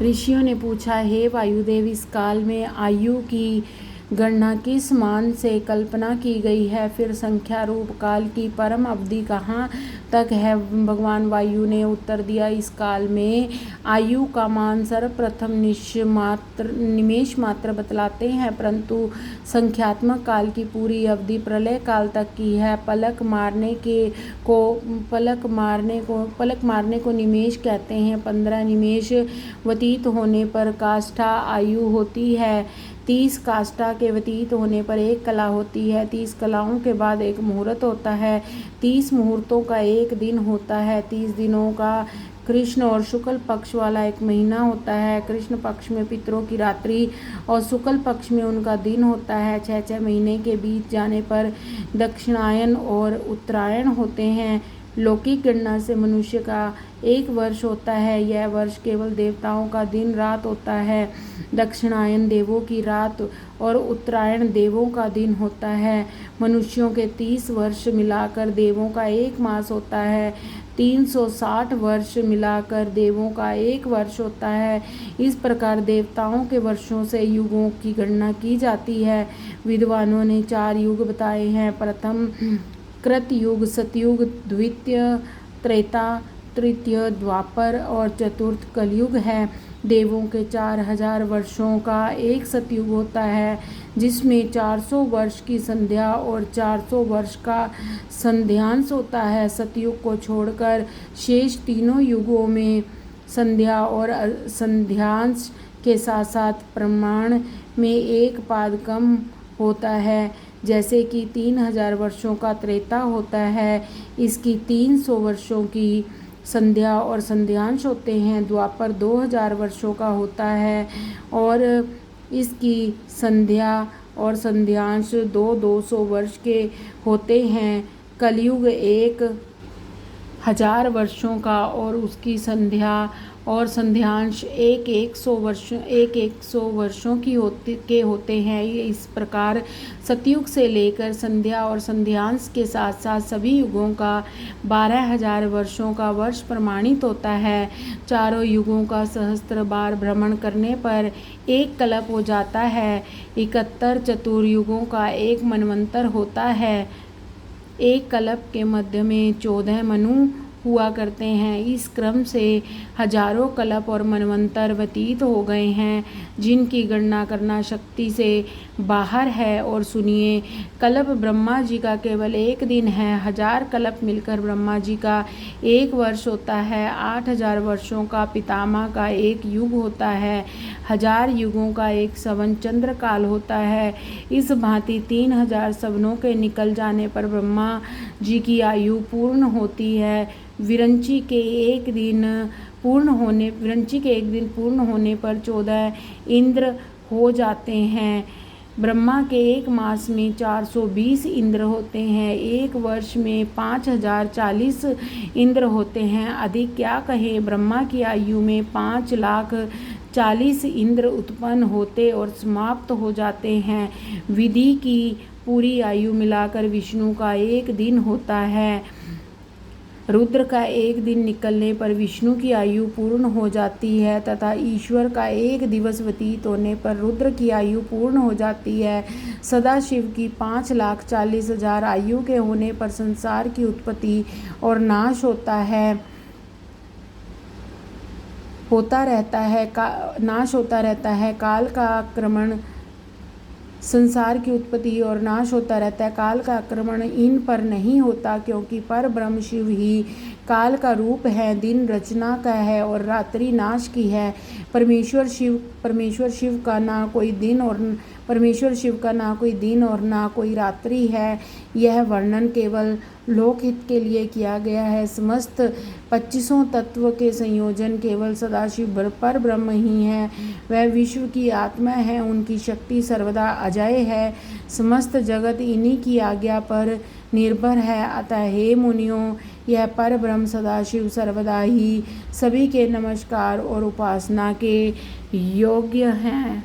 ऋषियों ने पूछा, हे वायुदेव, इस काल में आयु की गणना किस मान से कल्पना की गई है? फिर संख्या रूप काल की परम अवधि कहाँ तक है? भगवान वायु ने उत्तर दिया, इस काल में आयु का मान सर्वप्रथम निमेष मात्र बतलाते हैं, परंतु संख्यात्मक काल की पूरी अवधि प्रलय काल तक की है। पलक मारने को निमेष कहते हैं। 15 निमेष व्यतीत होने पर काष्ठा आयु होती है। 30 काष्ठा के व्यतीत होने पर एक कला होती है। 30 कलाओं के बाद एक मुहूर्त होता है। 30 मुहूर्तों का एक दिन होता है। 30 दिनों का कृष्ण और शुक्ल पक्ष वाला एक महीना होता है। कृष्ण पक्ष में पितरों की रात्रि और शुक्ल पक्ष में उनका दिन होता है। 6 महीने के बीत जाने पर दक्षिणायन और उत्तरायण होते हैं। लौकिक गणना से मनुष्य का 1 वर्ष होता है। यह वर्ष केवल देवताओं का दिन रात होता है। दक्षिणायन देवों की रात और उत्तरायण देवों का दिन होता है। मनुष्यों के 30 वर्ष मिलाकर देवों का 1 मास होता है। 360 वर्ष मिलाकर देवों का 1 वर्ष होता है। इस प्रकार देवताओं के वर्षों से युगों की गणना की जाती है। विद्वानों ने 4 युग बताए हैं। प्रथम कृतयुग, सतयुग, द्वितीय त्रेता, तृतीय द्वापर और चतुर्थ कलयुग है। देवों के 4000 वर्षों का एक सतयुग होता है, जिसमें 400 वर्ष की संध्या और 400 वर्ष का संध्यांश होता है। सतयुग को छोड़कर शेष तीनों युगों में संध्या और संध्यांश के साथ साथ प्रमाण में 1 पाद कम होता है। जैसे कि 3000 वर्षों का त्रेता होता है, इसकी 300 वर्षों की संध्या और संध्यांश होते हैं। द्वापर 2000 वर्षों का होता है और इसकी संध्या और संध्यांश 200 वर्ष के होते हैं। कलयुग 1000 वर्षों का और उसकी संध्या और संध्यांश 100 वर्षों की होते हैं। इस प्रकार सतयुग से लेकर संध्या और संध्यांश के साथ साथ सभी युगों का 12000 वर्षों का वर्ष प्रमाणित होता है। चारों युगों का सहस्त्र बार भ्रमण करने पर 1 कल्प हो जाता है। 71 चतुर्युगों का 1 मनवंतर होता है। 1 कल्प के मध्य में 14 मनु हुआ करते हैं। इस क्रम से हजारों कल्प और मनवंतर व्यतीत हो गए हैं, जिनकी गणना करना शक्ति से बाहर है। और सुनिए, कल्प ब्रह्मा जी का केवल 1 दिन है। 1000 कल्प मिलकर ब्रह्मा जी का 1 वर्ष होता है। 8000 वर्षों का पितामह का 1 युग होता है। 1000 युगों का 1 सवन चंद्र काल होता है। इस भांति 3000 सवनों के निकल जाने पर ब्रह्मा जी की आयु पूर्ण होती है। विरंची के एक दिन पूर्ण होने पर 14 इंद्र हो जाते हैं। ब्रह्मा के 1 मास में 420 इंद्र होते हैं। 1 वर्ष में 5040 इंद्र होते हैं। अधिक क्या कहें, ब्रह्मा की आयु में 5,40,000 इंद्र उत्पन्न होते और समाप्त हो जाते हैं। विधि की पूरी आयु मिलाकर विष्णु का 1 दिन होता है। रुद्र का 1 दिन निकलने पर विष्णु की आयु पूर्ण हो जाती है तथा ईश्वर का 1 दिवस व्यतीत होने पर रुद्र की आयु पूर्ण हो जाती है। सदाशिव की 5,40,000 आयु के होने पर संसार की उत्पत्ति और नाश होता रहता है। काल का आक्रमण संसार की उत्पत्ति और नाश होता रहता है। काल का आक्रमण इन पर नहीं होता, क्योंकि पर ब्रह्म शिव ही काल का रूप है। दिन रचना का है और रात्रि नाश की है। परमेश्वर शिव का ना कोई दिन और ना कोई रात्रि है। यह वर्णन केवल लोकहित के लिए किया गया है। समस्त 25 तत्व के संयोजन केवल सदाशिव पर ब्रह्म ही है। वह विश्व की आत्मा है। उनकी शक्ति सर्वदा अजय है। समस्त जगत इन्हीं की आज्ञा पर निर्भर है। अतः हे मुनियों, यह पर ब्रह्म सदाशिव सर्वदा ही सभी के नमस्कार और उपासना के योग्य हैं।